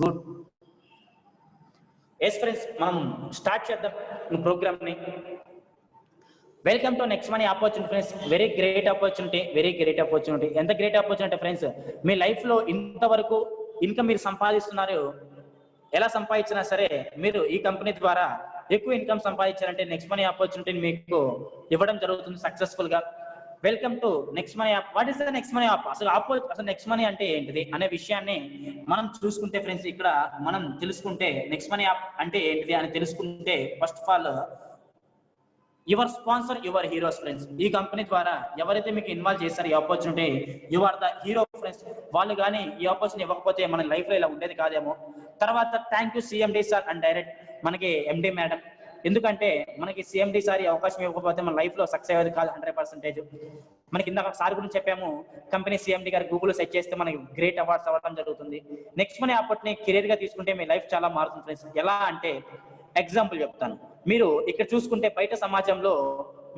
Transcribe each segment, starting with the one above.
Good. Yes friends, మనం start చేద్దాం ప్రోగ్రామ్ని. Welcome to next money opportunity friends. Very great opportunity. ఎంత great opportunity friends, మీ లైఫ్లో ఇంతవరకు ఇన్కమ్ మీరు సంపాదిస్తున్నారు. ఎలా సంపాదించినా సరే మీరు ఈ కంపెనీ ద్వారా ఎక్కువ ఇన్కమ్ సంపాదించారంటే నెక్స్ట్ మనీ ఆపర్చునిటీని మీకు ఇవ్వడం జరుగుతుంది సక్సెస్ఫుల్ గా. Welcome to next money app. What is the next money app? అసలు నెక్స్ట్ మనీ అంటే ఏంటిది అనే విషయాన్ని మనం చూసుకుంటే ఫ్రెండ్స్, ఇక్కడ మనం తెలుసుకుంటే నెక్స్ట్ మనీ యాప్ అంటే ఏంటిది అని తెలుసుకుంటే, first of all your sponsor your heroes friends. ఈ కంపెనీ ద్వారా ఎవరైతే మీకు ఇన్వాల్వ్ చేశారు ఈ opportunity, you are the hero friends. వాళ్ళు కానీ ఈ ఆపర్చునిటీ ఇవ్వకపోతే మన లైఫ్ లో ఇలా ఉండేది కాదేమో. తర్వాత thank you CMD sir and direct మనకి ఎండి మేడం. ఎందుకంటే మనకి సిఎండి సార్ ఈ అవకాశం ఇవ్వకపోతే మన లైఫ్ లో సక్సెస్ అయ్యేది కాదు 100%. మనకి ఇందాక సార్ గురించి చెప్పాము, కంపెనీ సిఎండి గారు గూగుల్ సెర్చ్ చేస్తే మనకి గ్రేట్ అవార్డ్స్ అవ్వడం జరుగుతుంది. నెక్స్ట్ మనీ ఆపర్చునిటీ కెరీర్ గా తీసుకుంటే మీ లైఫ్ చాలా మారుతుంది ఫ్రెండ్స్. ఎలా అంటే ఎగ్జాంపుల్ చెప్తాను. మీరు ఇక్కడ చూసుకుంటే బయట సమాజంలో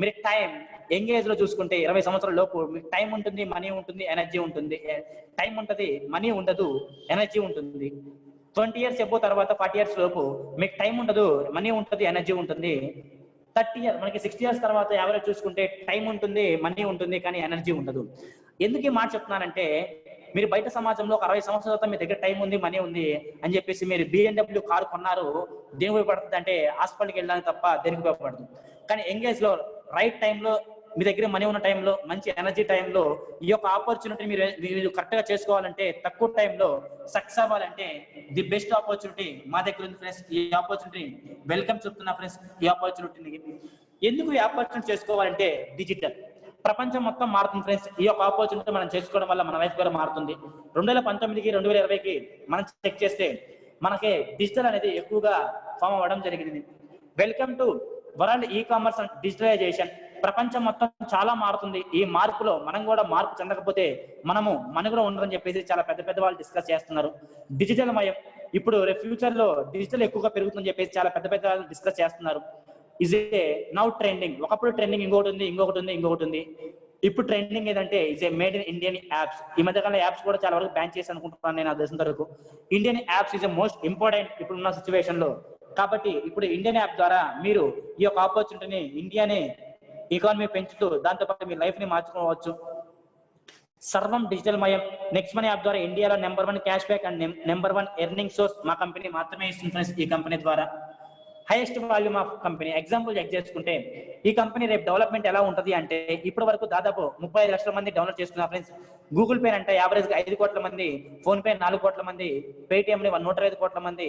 మీరు టైం యంగ్ ఏజ్ లో చూసుకుంటే 20 సంవత్సరాల లోపు మీకు టైం ఉంటుంది, మనీ ఉంటుంది, ఎనర్జీ ఉంటుంది. టైం ఉంటుంది, మనీ ఉండదు, ఎనర్జీ ఉంటుంది. 20 years ఎబో తర్వాత 40 years లోపు మీకు టైం ఉండదు, మనీ ఉంటుంది, ఎనర్జీ ఉంటుంది. 30 years మనకి 60 years తర్వాత యావరేజ్ చూసుకుంటే టైం ఉంటుంది, మనీ ఉంటుంది, కానీ ఎనర్జీ ఉండదు. ఎందుకు ఈ మాట చెప్తున్నానంటే, మీరు బయట సమాజంలో ఒక 60 సంవత్సరాల తర్వాత మీ దగ్గర టైం ఉంది, మనీ ఉంది అని చెప్పేసి మీరు BMW కారు కొన్నారు, దేనికి ఉపయోగపడుతుంది అంటే హాస్పిటల్కి వెళ్ళడానికి తప్ప దేనికి ఉపయోగపడదు. కానీ ఎంగేజ్ లో రైట్ టైంలో మీ దగ్గర మనీ ఉన్న టైంలో, మంచి ఎనర్జీ టైంలో ఈ యొక్క ఆపర్చునిటీ మీరు కరెక్ట్ గా చేసుకోవాలంటే, తక్కువ టైంలో సక్సెస్ అవ్వాలంటే ది బెస్ట్ ఆపర్చునిటీ మా దగ్గర ఉంది ఫ్రెండ్స్. ఈ ఆపర్చునిటీ వెల్కమ్ చెప్తున్నా ఫ్రెండ్స్. ఈ ఆపర్చునిటీని ఎందుకు ఈ ఆపర్చునిటీ చేసుకోవాలంటే, డిజిటల్ ప్రపంచం మొత్తం మారుతుంది ఫ్రెండ్స్. ఈ యొక్క ఆపర్చునిటీ మనం చేసుకోవడం వల్ల మన లైఫ్ కూడా మారుతుంది. 2019కి 2020కి మనం చెక్ చేస్తే మనకి డిజిటల్ అనేది ఎక్కువగా ఫామ్ అవ్వడం జరిగింది. Welcome to world e commerce and digitalization. ప్రపంచం మొత్తం చాలా మారుతుంది. ఈ మార్పులో మనం కూడా మార్పు చెందకపోతే మనము మనుగడ ఉండదని చెప్పేసి చాలా పెద్ద వాళ్ళు డిస్కస్ చేస్తున్నారు. డిజిటల్ మయం ఇప్పుడు ఫ్యూచర్ లో డిజిటల్ ఎక్కువగా పెరుగుతుందని చెప్పేసి చాలా పెద్ద వాళ్ళు డిస్కస్ చేస్తున్నారు. Is a now trending. ఒకప్పుడు ట్రెండింగ్ ఇంకొకటి ఉంది. ఇప్పుడు ట్రెండింగ్ ఏదంటే is a made in Indian apps. ఈ మధ్యకాల యాప్స్ కూడా చాలా వరకు బ్యాన్ చేసి అనుకుంటున్నాను నేను, దేశం వరకు. Indian apps is most important ఇప్పుడున్న సిచ్యువేషన్ లో. కాబట్టి ఇప్పుడు ఇండియన్ యాప్ ద్వారా మీరు ఈ యొక్క ఆపర్చునిటీని, ఇండియాని ఎకానమీ పెంచుతూ దాంతోపాటు మీ లైఫ్ ని మార్చుకోవచ్చు. సర్వం డిజిటల్ మయం. నెక్స్ట్ మనీ యాప్ ద్వారా ఇండియాలో number 1 cash back and number 1 earning source మా కంపెనీ మాత్రమే ఇస్తుంది ఫ్రెండ్స్. ఈ కంపెనీ ద్వారా highest volume of company. Example check చేసుకుంటే ఈ కంపెనీ రేపు డెవలప్మెంట్ ఎలా ఉంటుంది అంటే, ఇప్పటి వరకు దాదాపు 35 లక్షల మంది డౌన్లోడ్ చేసుకున్నారు ఫ్రెండ్స్. గూగుల్ పే అంటే యావరేజ్ గా 5 కోట్ల మంది, ఫోన్ పే 4 కోట్ల మంది, పేటిఎం 125 కోట్ల మంది,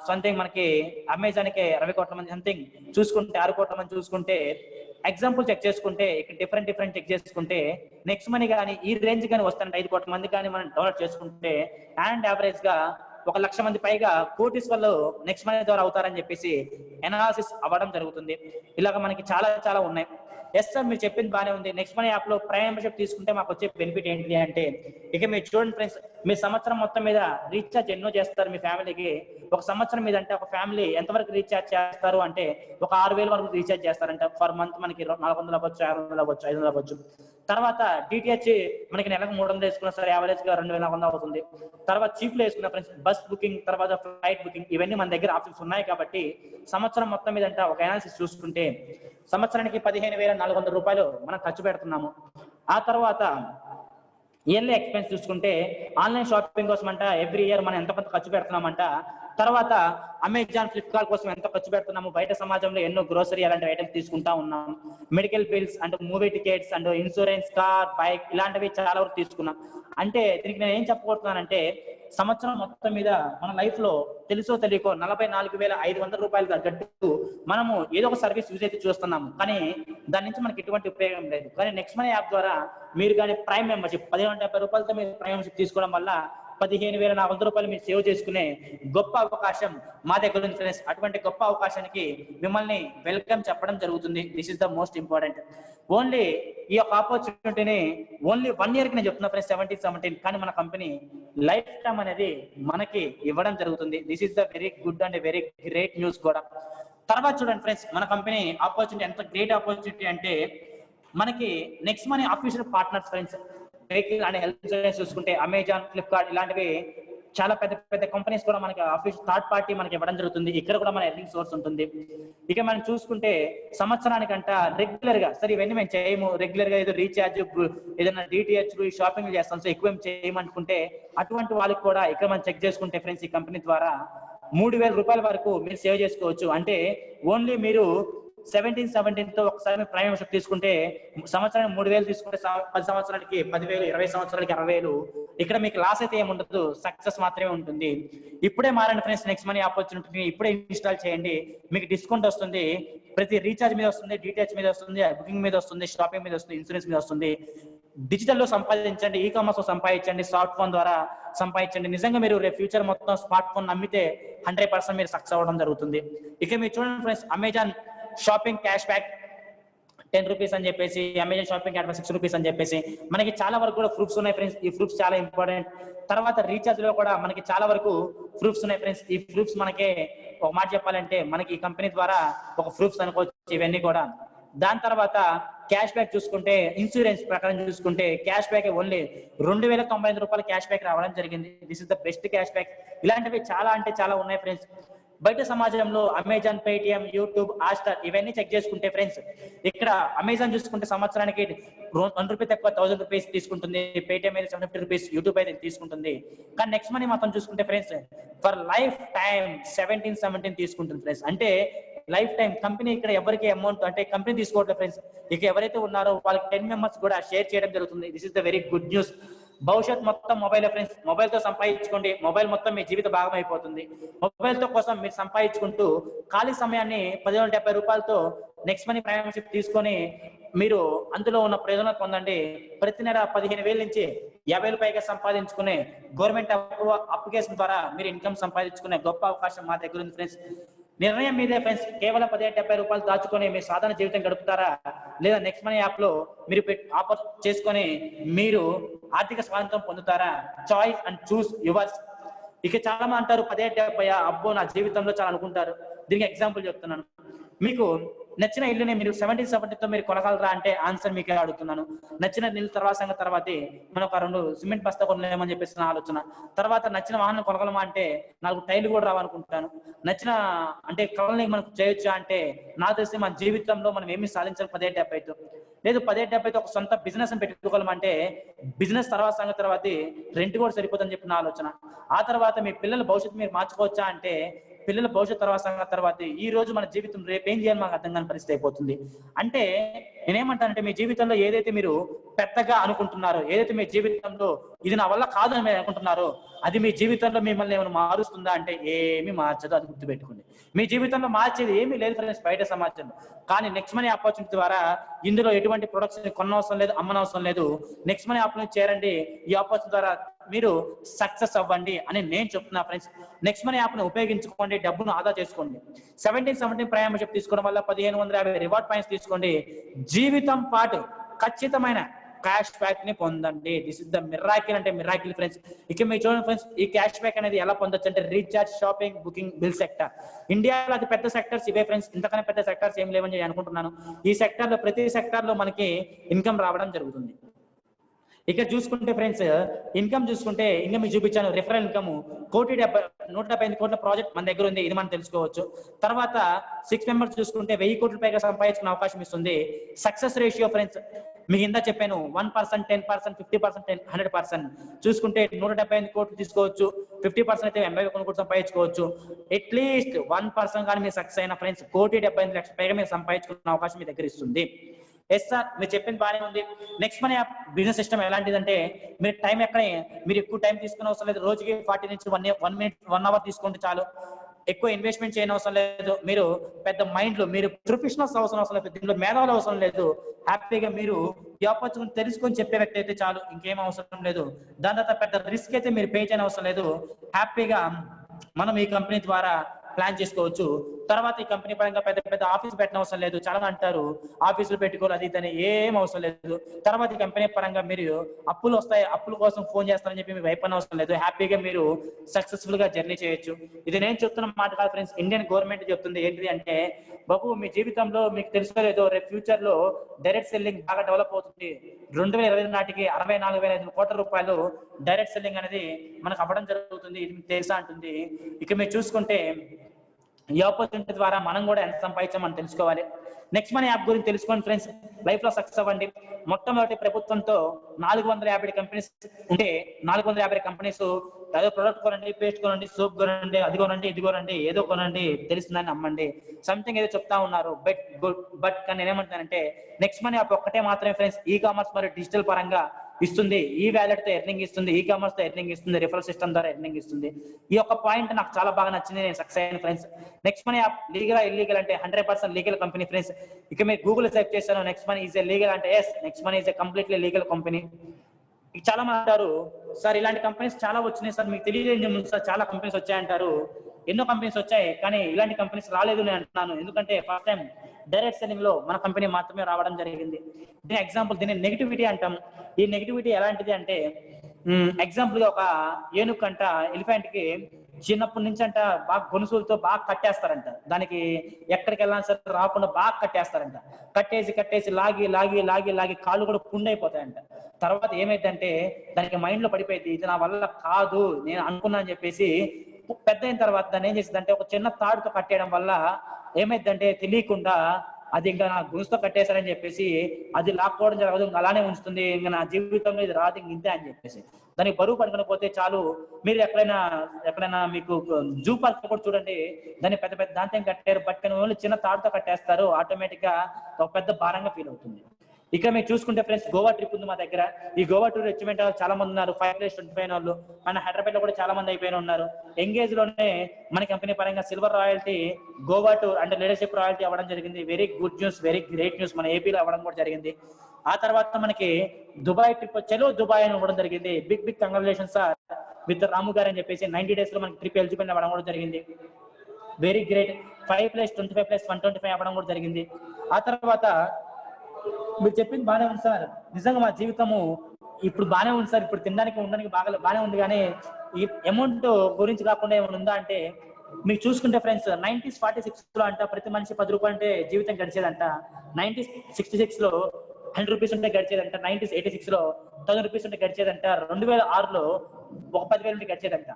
సంథింగ్ మనకి అమెజాన్ కి 20 కోట్ల మంది, సంథింగ్ చూసుకుంటే 6 కోట్ల మంది చూసుకుంటే. ఎగ్జాంపుల్ చెక్ చేసుకుంటే ఇక్కడ డిఫరెంట్ చెక్ చేసుకుంటే నెక్స్ట్ మనీ కానీ ఈ రేంజ్ కానీ వస్తానంటే 5 కోట్ల మంది కానీ మనం డౌన్లోడ్ చేసుకుంటే అండ్ యావరేజ్ గా 1 లక్ష మంది పైగా కోటీశ్వర్లు నెక్స్ట్ మనీ ద్వారా అవుతారని చెప్పేసి ఎనాలిసిస్ అవ్వడం జరుగుతుంది. ఇలాగ మనకి చాలా ఉన్నాయి. ఎస్ సార్, మీరు చెప్పింది బాగానే ఉంది. నెక్స్ట్ మనీ యాప్ లో ప్రైమ్ మెంబర్షిప్ తీసుకుంటే మాకు వచ్చే బెనిఫిట్ ఏంటి అంటే, ఇక మీరు చూడండి ఫ్రెండ్స్, మీ సంవత్సరం మొత్తం మీద రీఛార్జ్ ఎన్నో చేస్తారు మీ ఫ్యామిలీకి. ఒక సంవత్సరం మీద అంటే ఒక ఫ్యామిలీ ఎంతవరకు రీఛార్జ్ చేస్తారు అంటే ఒక 6,000 వరకు రీఛార్జ్ చేస్తారంట. ఫర్ మంత్ మనకి 400 అవ్వచ్చు, 500 అవ్వచ్చు, 500 అవ్వచ్చు. తర్వాత డిటిహెచ్ మనకి నెలకు 300 వేసుకున్నా సరే యావరేజ్ గా 2,400 అవుతుంది. తర్వాత చీప్ లో వేసుకున్న ఫ్రెండ్స్ బస్ బుకింగ్, తర్వాత ఫ్లైట్ బుకింగ్, ఇవన్నీ మన దగ్గర ఆప్షన్స్ ఉన్నాయి. కాబట్టి సంవత్సరం మొత్తం మీద అంటే ఒక అనాలిసిస్ చూసుకుంటే సంవత్సరానికి 15,400 రూపాయలు మనం ఖర్చు పెడుతున్నాము. ఆ తర్వాత ఇయర్లీ ఎక్స్పెన్స్ చూసుకుంటే ఆన్లైన్ షాపింగ్ కోసం అంట ఎవ్రీ ఇయర్ మనం ఎంత ఖర్చు పెడుతున్నామంట. తర్వాత అమెజాన్, ఫ్లిప్కార్ట్ కోసం ఎంత ఖర్చు పెడుతున్నాము. బయట సమాజంలో ఎన్నో గ్రోసరీ అలాంటి ఐటమ్స్ తీసుకుంటా ఉన్నాం. Medical bills and movie tickets and insurance, car, bike ఇలాంటివి చాలా వరకు తీసుకున్నాం. అంటే దీనికి నేను ఏం చెప్పబోతున్నానంటే, సంవత్సరం మొత్తం మీద మన లైఫ్ లో తెలుసో తెలియకో 44,500 రూపాయలు తగ్గట్టు మనము ఏదో ఒక సర్వీస్ యూజ్ అయితే చూస్తున్నాము, కానీ దాని నుంచి మనకి ఎటువంటి ఉపయోగం లేదు. కానీ నెక్స్ట్ మనీ యాప్ ద్వారా మీరు కానీ ప్రైమ్ మెంబర్షిప్ 1,170 రూపాయలతో మీరు ప్రైమ్ మెంబర్షిప్ తీసుకోవడం వల్ల 15,400 రూపాయలు మీరు సేవ్ చేసుకునే గొప్ప అవకాశం మా దగ్గర ఉంది ఫ్రెండ్స్. అటువంటి గొప్ప అవకాశానికి మిమ్మల్ని వెల్కమ్ చెప్పడం జరుగుతుంది. This is the most important. Only ఈ యొక్క ఆపర్చునిటీని ఓన్లీ 1 year కి నేను చెప్తున్నా ఫ్రెండ్స్, 17. కానీ మన కంపెనీ లైఫ్ టైం అనేది మనకి ఇవ్వడం జరుగుతుంది. This is the very good and very great news కూడా. తర్వాత చూడండి ఫ్రెండ్స్, మన కంపెనీ ఆపర్చునిటీ ఎంత గ్రేట్ ఆపర్చునిటీ అంటే, మనకి next money official partners friends. Vehicle and health insurance చూసుకుంటే అమెజాన్, ఫ్లిప్కార్ట్ ఇలాంటివి చాలా పెద్ద పెద్ద కంపెనీస్ కూడా మనకి ఆఫీస్ థర్డ్ పార్టీ మనకి ఇవ్వడం జరుగుతుంది. ఇక్కడ కూడా మన ఎర్నింగ్ సోర్స్ ఉంటుంది. ఇక మనం చూసుకుంటే సంవత్సరానికంట రెగ్యులర్ గా సరే ఇవన్నీ మేము చేయము, రెగ్యులర్ గా ఏదో రీఛార్జ్ ఏదైనా డిటిహెచ్ షాపింగ్ చేస్తాం, సో ఎక్కువ చేయమనుకుంటే అటువంటి వాళ్ళకి కూడా ఇక్కడ మనం చెక్ చేసుకుంటే ఫ్రెండ్స్ ఈ కంపెనీ ద్వారా 3,000 రూపాయల వరకు మీరు సేవ్ చేసుకోవచ్చు. అంటే ఓన్లీ మీరు 17తో ఒకసారి మీరు ప్రైమ్ మెంబర్షిప్ తీసుకుంటే సంవత్సరానికి 3,000 తీసుకుంటే 10 సంవత్సరాలకి 10,000, 20 సంవత్సరాలకి 60,000. ఇక్కడ మీకు లాస్ అయితే ఏముండదు, సక్సెస్ మాత్రమే ఉంటుంది. ఇప్పుడే మారండి ఫ్రెండ్స్, నెక్స్ట్ మనీ ఆపర్చునిటీని ఇప్పుడే ఇన్స్టాల్ చేయండి. మీకు డిస్కౌంట్ వస్తుంది, ప్రతి రీఛార్జ్ మీద వస్తుంది, డిటిహెచ్ మీద వస్తుంది, బుకింగ్ మీద వస్తుంది, షాపింగ్ మీద వస్తుంది, ఇన్సూరెన్స్ మీద వస్తుంది. డిజిటల్లో సంపాదించండి, ఈ కామర్స్ లో సంపాదించండి, స్మార్ట్ ఫోన్ ద్వారా సంపాదించండి. నిజంగా మీరు రేపు ఫ్యూచర్ మొత్తం స్మార్ట్ ఫోన్ నమ్మితే 100% మీరు సక్సెస్ అవ్వడం జరుగుతుంది. ఇక మీరు చూడండి friends, Amazon shopping cash back 10 rupees అని చెప్పేసి, Amazon shopping cash back 6 rupees అని చెప్పేసి మనకి చాలా వరకు కూడా ప్రూఫ్స్ ఉన్నాయి ఫ్రెండ్స్. ఈ ప్రూఫ్స్ చాలా ఇంపార్టెంట్. తర్వాత రీఛార్జ్ లో కూడా మనకి చాలా వరకు ప్రూఫ్స్ ఉన్నాయి ఫ్రెండ్స్. ఈ ప్రూఫ్స్ మనకి ఒక మాట చెప్పాలంటే మనకి ఈ కంపెనీ ద్వారా ఒక ప్రూఫ్స్ అనుకోవచ్చు ఇవన్నీ కూడా. దాని తర్వాత క్యాష్ బ్యాక్ చూసుకుంటే, ఇన్సూరెన్స్ ప్రకారం చూసుకుంటే క్యాష్ బ్యాక్ ఓన్లీ 2,095 రూపాయల క్యాష్ బ్యాక్ రావడం జరిగింది. This is the best cash back. ఇలాంటివి చాలా అంటే చాలా ఉన్నాయి ఫ్రెండ్స్. బయట సమాజంలో అమెజాన్, పేటిఎం, యూట్యూబ్, హాట్‌స్టార్ ఇవన్నీ చెక్ చేసుకుంటే ఫ్రెండ్స్, ఇక్కడ అమెజాన్ చూసుకుంటే సంవత్సరానికి 1 రూపాయి తక్కువ 1,000 రూపీస్ తీసుకుంటుంది, పేటిఎం అయితే 750 రూపీస్, యూట్యూబ్ అయితే తీసుకుంటుంది. కానీ నెక్స్ట్ మనీ మాత్రం చూసుకుంటే ఫ్రెండ్స్ ఫర్ లైఫ్ టైం 17 తీసుకుంటుంది ఫ్రెండ్స్. అంటే లైఫ్ టైం కంపెనీ ఇక్కడ ఎవరికి అమౌంట్ అంటే కంపెనీ తీసుకోవట్లేదు ఫ్రెండ్స్. ఇక ఎవరైతే ఉన్నారో వాళ్ళకి 10 మెంబర్స్ కూడా షేర్ చేయడం జరుగుతుంది. This is the very good news. భవిష్యత్ మొత్తం మొబైల్ ఫ్రెండ్స్. మొబైల్ తో సంపాదించుకోండి, మొబైల్ మొత్తం మీ జీవిత భాగం అయిపోతుంది. మొబైల్ తో కోసం మీరు సంపాదించుకుంటూ ఖాళీ సమయాన్ని 10,070 రూపాయలతో నెక్స్ట్ మనీ ప్రైమ్ మెంబర్షిప్ తీసుకొని మీరు అందులో ఉన్న ప్రయోజనాలు పొందండి. ప్రతి నెల 15,000 నుంచి 50,000 పైగా సంపాదించుకునే గవర్నమెంట్ అప్లికేషన్ ద్వారా మీరు ఇన్కమ్ సంపాదించుకునే గొప్ప అవకాశం మా దగ్గర ఉంది ఫ్రెండ్స్. నిర్ణయం మీదే ఫ్రెండ్స్. కేవలం 1770 రూపాయలు దాచుకొని మీ సాధారణ జీవితం గడుపుతారా, లేదా నెక్స్ట్ మనీ యాప్ లో మీరు ఆఫర్ చేసుకొని మీరు ఆర్థిక స్వాతంత్రం పొందుతారా? Choice and choose yours. ఇక చాలా మంది అంటారు 1770 అబ్బో నా జీవితంలో చాలా అనుకుంటారు. దీనికి ఎగ్జాంపుల్ చెప్తున్నాను. మీకు నచ్చిన ఇల్లుని మీరు 1770తో మీరు కొనగలరా అంటే ఆన్సర్ మీకే అడుగుతున్నాను. నచ్చిన ఇల్లు తర్వాత మనం ఒక 2 సిమెంట్ బస్తా కొనలేమని చెప్పేసి నా ఆలోచన. తర్వాత నచ్చిన వాహనం కొనగలమా అంటే 4 టైర్లు కూడా రావనుకుంటాను. నచ్చిన అంటే కళని మనకు చేయొచ్చా అంటే నాకు తెలిసి మన జీవితంలో మనం ఏమి సాధించాలి 1770తో. లేదు 1770తో ఒక సొంత బిజినెస్ అని పెట్టుకోగలమంటే బిజినెస్ తర్వాత రెంట్ కూడా సరిపోతుందని చెప్పి నా ఆలోచన. ఆ తర్వాత మీ పిల్లల భవిష్యత్తు మీరు మార్చుకోవచ్చా అంటే పిల్లల భవిష్యత్ తర్వాత ఈ రోజు మన జీవితం రేపు ఏం చేయాలి మాకు అర్థం కాని పరిస్థితి అయిపోతుంది. అంటే నేనేమంటానంటే మీ జీవితంలో ఏదైతే మీరు పెద్దగా అనుకుంటున్నారో, ఏదైతే మీ జీవితంలో ఇది నా వల్ల కాదు అని మీరు అనుకుంటున్నారో అది మీ జీవితంలో మిమ్మల్ని ఏమైనా మారుస్తుందా అంటే ఏమి మార్చదు. అది గుర్తుపెట్టుకోండి. మీ జీవితంలో మార్చేది ఏమీ లేదు ఫ్రెండ్స్ బయట సమాజంలో. కానీ నెక్స్ట్ మనీ ఆపర్చునిటీ ద్వారా ఇందులో ఎటువంటి ప్రొడక్ట్స్ కొనవసరం లేదు, అమ్మనవసరం లేదు. నెక్స్ట్ మనీ ఆప్ నుంచి చేరండి. ఈ ఆపర్చునిటీ ద్వారా మీరు సక్సెస్ అవ్వండి అని నేను చెప్తున్నా ఫ్రెండ్స్. నెక్స్ట్ మనీ యాప్ ను ఉపయోగించుకోండి, డబ్బును ఆదా చేసుకోండి. 17 ప్రైమ్ మెంబర్షిప్ తీసుకోవడం వల్ల 1,550 రివార్డ్ పాయింట్స్ తీసుకోండి. జీవితం పాటు ఖచ్చితమైన క్యాష్ బ్యాక్ ని పొందండి. దిస్ ఇస్ ద మిరాకిల్ అంటే మిరాకిల్ ఫ్రెండ్స్. ఇక మీరు చూడండి ఫ్రెండ్స్, ఈ క్యాష్ బ్యాక్ అనేది ఎలా పొందొచ్చు అంటే recharge, shopping, booking, bill sector. ఇండియాలో అతి పెద్ద సెక్టర్స్ ఇవే ఫ్రెండ్స్. ఇంతకన్నా పెద్ద సెక్టర్స్ ఏం లేవని నేను అనుకుంటున్నాను. ఈ సెక్టర్ లో ప్రతి సెక్టర్ లో మనకి ఇన్కమ్ రావడం జరుగుతుంది. ఇక చూసుకుంటే ఫ్రెండ్స్ ఇన్కమ్ చూసుకుంటే ఇంకా మీకు చూపించాను రిఫరల్ ఇన్కమ్ 175 కోట్ల ప్రాజెక్ట్ మన దగ్గర ఉంది. ఇది మనం తెలుసుకోవచ్చు. తర్వాత 6 మెంబర్స్ చూసుకుంటే 1000 కోట్ల పైగా సంపాదించుకునే అవకాశం ఇస్తుంది. సక్సెస్ రేషియో ఫ్రెండ్స్ మీకు ఇందా చెప్పాను 1%, 10%, 50%, 100%. చూసుకుంటే 175 కోట్లు తీసుకోవచ్చు. 50% అయితే 80 కోట్లు సంపాదించుకోవచ్చు. అట్లీస్ట్ 1% కానీ మీరు సక్సెస్ అయిన ఫ్రెండ్స్ 1,75 లక్షల పైగా మీరు సంపాదించుకునే అవకాశం మీ దగ్గర ఇస్తుంది. ఎస్ సార్ మీరు చెప్పింది బాగానే ఉంది. Next money app business system ఎలాంటిదంటే మీరు టైం ఎక్కడే మీరు ఎక్కువ టైం తీసుకునే అవసరం లేదు. రోజుకి 40 నుంచి 1 మినిట్ 1 అవర్ తీసుకుంటే చాలు. ఎక్కువ ఇన్వెస్ట్మెంట్ చేయని అవసరం లేదు. మీరు పెద్ద మైండ్ లో మీరు ప్రొఫెషనల్స్ అవసరం లేదు, దీంట్లో మేధావులు అవసరం లేదు. హ్యాపీగా మీరు ఈ ఆపర్చునిటీ తెలుసుకొని చెప్పే వ్యక్తి అయితే చాలు, ఇంకేం అవసరం లేదు. దాని తర్వాత పెద్ద రిస్క్ అయితే మీరు పే చేయని అవసరం లేదు. హ్యాపీగా మనం ఈ కంపెనీ ద్వారా ప్లాన్ చేసుకోవచ్చు. తర్వాత ఈ కంపెనీ పరంగా పెద్ద పెద్ద ఆఫీస్ పెట్టిన అవసరం లేదు. చాలా అంటారు ఆఫీసులు పెట్టుకోవాలి అది ఇదని, ఏం అవసరం లేదు. తర్వాత ఈ కంపెనీ పరంగా మీరు అప్పులు వస్తాయి, అప్పుల కోసం ఫోన్ చేస్తారని చెప్పి మీకు భయపడిన అవసరం లేదు. హ్యాపీగా మీరు సక్సెస్ఫుల్ గా జర్నీ చేయొచ్చు. ఇది నేను చెప్తున్న మాట కాదు ఫ్రెండ్స్, ఇండియన్ గవర్నమెంట్ చెప్తుంది. ఏంటిది అంటే, బాబు మీ జీవితంలో మీకు తెలుసుకోలేదో రేపు ఫ్యూచర్ లో డైరెక్ట్ సెల్లింగ్ బాగా డెవలప్ అవుతుంది. 2020 నాటికి 64,500 కోట్ల రూపాయలు డైరెక్ట్ సెల్లింగ్ అనేది మనకు అవ్వడం జరుగుతుంది. ఇది మీకు తెలుసా అంటుంది. ఇక మీరు చూసుకుంటే ఈ ఆపర్చునిటీ ద్వారా మనం కూడా ఎంత సంపాదించాం మనం తెలుసుకోవాలి. నెక్స్ట్ మనీ యాప్ గురించి తెలుసుకోండి ఫ్రెండ్స్. లైఫ్ లో సక్సెస్ అవ్వండి. మొట్టమొదటి ప్రభుత్వంతో 450 కంపెనీస్ ఉంటే 450 కంపెనీస్ ఏదో ప్రొడక్ట్ కొనండి, పేస్ట్ కొనండి, సోప్ కొనండి, అది కొనండి, ఇది కొనండి, ఏదో కొనండి, తెలిసిందని అమ్మండి, సంథింగ్ ఏదో చెప్తా ఉన్నారు. బట్ కానీ నేనేమంటానంటే, నెక్స్ట్ మనీ యాప్ ఒక్కటే మాత్రమే ఫ్రెండ్స్ ఈ కామర్స్ మరియు డిజిటల్ పరంగా ఇస్తుంది. ఈ వ్యాలెట్ తో ఎర్నింగ్ ఇస్తుంది, ఈ కామర్స్ తో ఎర్నింగ్ ఇస్తుంది, రిఫరల్ సిస్టమ్ ద్వారా ఎర్నింగ్ ఇస్తుంది. ఈ యొక్క పాయింట్ నాకు చాలా బాగా నచ్చింది, నేను సక్సెస్ అయ్యాను friends. Next money app legal illegal అంటే 100% లీగల్ కంపెనీ ఫ్రెండ్స్. ఇక మీరు గూగుల్ సెర్చ్ చేశాను next money is a legal అంటే, yes, next money is a completely legal company. చాలా మంది అంటారు సార్ ఇలాంటి కంపెనీస్ చాలా వచ్చినాయి సార్, మీకు తెలియదు సార్ చాలా కంపెనీస్ వచ్చాయంటారు. ఎన్నో కంపెనీస్ వచ్చాయి కానీ ఇలాంటి కంపెనీస్ రాలేదు నేను అంటున్నాను. ఎందుకంటే ఫస్ట్ టైం డైరెక్ట్ సెల్లింగ్ లో మన కంపెనీ మాత్రమే రావడం జరిగింది. దీని ఎగ్జాంపుల్, దీన్ని నెగిటివిటీ అంటాం. ఈ నెగిటివిటీ ఎలాంటిది అంటే, ఎగ్జాంపుల్ గా ఒక ఏనుకంట ఎలిఫెంట్ కి చిన్నప్పటి నుంచి అంట బాగా గొలుసులతో బాగా కట్టేస్తారంట. దానికి ఎక్కడికి వెళ్ళాలి సరే రాకుండా బాగా కట్టేస్తారంట. కట్టేసి లాగి కాళ్ళు కూడా పుండైపోతాయంట. తర్వాత ఏమైందంటే దానికి మైండ్ లో పడిపోయింది, ఇది నా వల్ల కాదు నేను అనుకున్నా అని చెప్పేసి పెద్ద అయిన తర్వాత దాన్ని ఏం చేసిందంటే ఒక చిన్న తాడుతో కట్టేయడం వల్ల ఏమైందంటే తెలియకుండా అది ఇంకా నా గుంసుతో కట్టేశారని చెప్పేసి అది లాక్కోవడం జరగదు, ఇంకా అలానే ఉంచుతుంది, ఇంకా నా జీవితంలో ఇది రాదు ఇంతే అని చెప్పేసి. దానికి బరువు పడుకుని పోతే చాలు. మీరు ఎక్కడైనా మీకు జూ పార్క్ కూడా చూడండి, దాన్ని పెద్ద దాంతో కట్టారు, బట్ ఓన్లీ చిన్న తాడుతో కట్టేస్తారు, ఆటోమేటిక్ గా ఒక పెద్ద భారంగా ఫీల్ అవుతుంది. ఇక్కడ మీరు చూసుకుంటే ఫ్రెండ్స్ గోవా ట్రిప్ ఉంది మా దగ్గర. ఈ గోవా టూర్ అచీవ్మెంట్ చాలా మంది ఉన్నారు, 5+25 వాళ్ళు. మన హైదరాబాద్ లో కూడా చాలా మంది అయిపోయిన ఉన్నారు. ఎంగేజ్ లోనే మన కంపెనీ పరంగా సిల్వర్ రాయల్టీ గోవా టూర్ అంటే లీడర్షిప్ రాయల్టీ అవ్వడం జరిగింది. Very good news, very great news. మన ఏపీలో అవ్వడం కూడా జరిగింది. ఆ తర్వాత మనకి దుబాయ్ ట్రిప్ చలో దుబాయ్ అని ఇవ్వడం జరిగింది. బిగ్ కంగ్రాచులేషన్స్ సార్ విత్ రాము గారు అని చెప్పేసి 90 days లో మనకి ట్రిప్ ఎలిజిబుల్ అవ్వడం కూడా జరిగింది. Very great. 5+25+125 అవ్వడం కూడా జరిగింది. ఆ తర్వాత మీరు చెప్పింది బాగానే ఉంది సార్, నిజంగా మా జీవితము ఇప్పుడు బాగానే ఉంది సార్, ఇప్పుడు తినడానికి ఉండడానికి బాగానే ఉంది, కానీ ఈ అమౌంట్ గురించి కాకుండా ఏమైనా ఉందా అంటే, మీకు చూసుకుంటే ఫ్రెండ్స్ 90s 46 లో అంట ప్రతి మనిషి 10 రూపాయలు అంటే జీవితం గడిచేదంట. 90s 66 లో 100 రూపీస్ ఉంటే గడిచేదంట. 90s 86 లో 1000 రూపీస్ ఉంటే గడిచేదంట. 2006 లో ఒక 10,000 ఉంటే గడిచేదంట.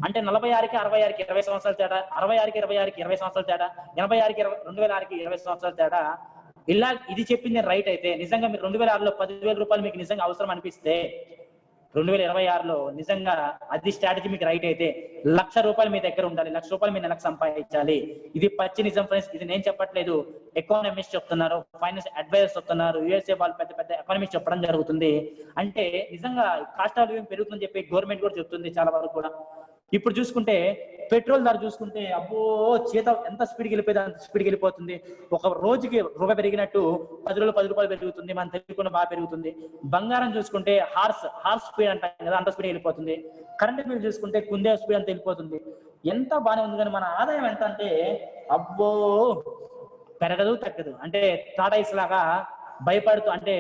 అంటే 46కి 66కి 20 సంవత్సరాల తేడా, 66కి 20 సంవత్సరాల తేడా, 86కి 2006కి 20 సంవత్సరాల తేడా. ఇలా ఇది చెప్పింది రైట్ అయితే, నిజంగా మీరు 2006లో 10,000 రూపాయలు మీకు నిజంగా అవసరం అనిపిస్తే 2026లో నిజంగా అది స్ట్రాటజీ మీకు రైట్ అయితే 1,00,000 రూపాయలు మీ దగ్గర ఉండాలి, 1,00,000 రూపాయలు మీరు నెలకు సంపాదించాలి. ఇది పచ్చి నిజం ఫ్రెండ్స్, ఇది నేను చెప్పట్లేదు, ఎకానమిస్ట్ చెప్తున్నారు, ఫైనాన్స్ అడ్వైజర్స్ చెప్తున్నారు, యూఎస్ఏ వాళ్ళు పెద్ద ఎకానమిస్ట్ చెప్పడం జరుగుతుంది. అంటే నిజంగా కాస్ట్ ఆఫ్ లివింగ్ పెరుగుతుందని చెప్పి గవర్నమెంట్ కూడా చెప్తుంది చాలా వరకు కూడా. ఇప్పుడు చూసుకుంటే పెట్రోల్ ధర చూసుకుంటే అబ్బో చేత ఎంత స్పీడ్కి వెళ్ళిపోయింది అంత స్పీడ్కి వెళ్ళిపోతుంది. ఒక రోజుకి రూపాయి పెరిగినట్టు 10 రూపాయలు పెరుగుతుంది, మనం తెలియకుండా బాగా పెరుగుతుంది. బంగారం చూసుకుంటే హార్స్ స్పీడ్ అంటాం కదా, అంత స్పీడ్ వెళ్ళిపోతుంది. కరెంట్ బిల్ చూసుకుంటే కుందే స్పీడ్ అంత వెళ్ళిపోతుంది. ఎంత బాగానే ఉంది కానీ మన ఆదాయం ఎంత అంటే అబ్బో పెరగదు తగ్గదు. అంటే టాటాయిస్ లాగా భయపడుతూ, అంటే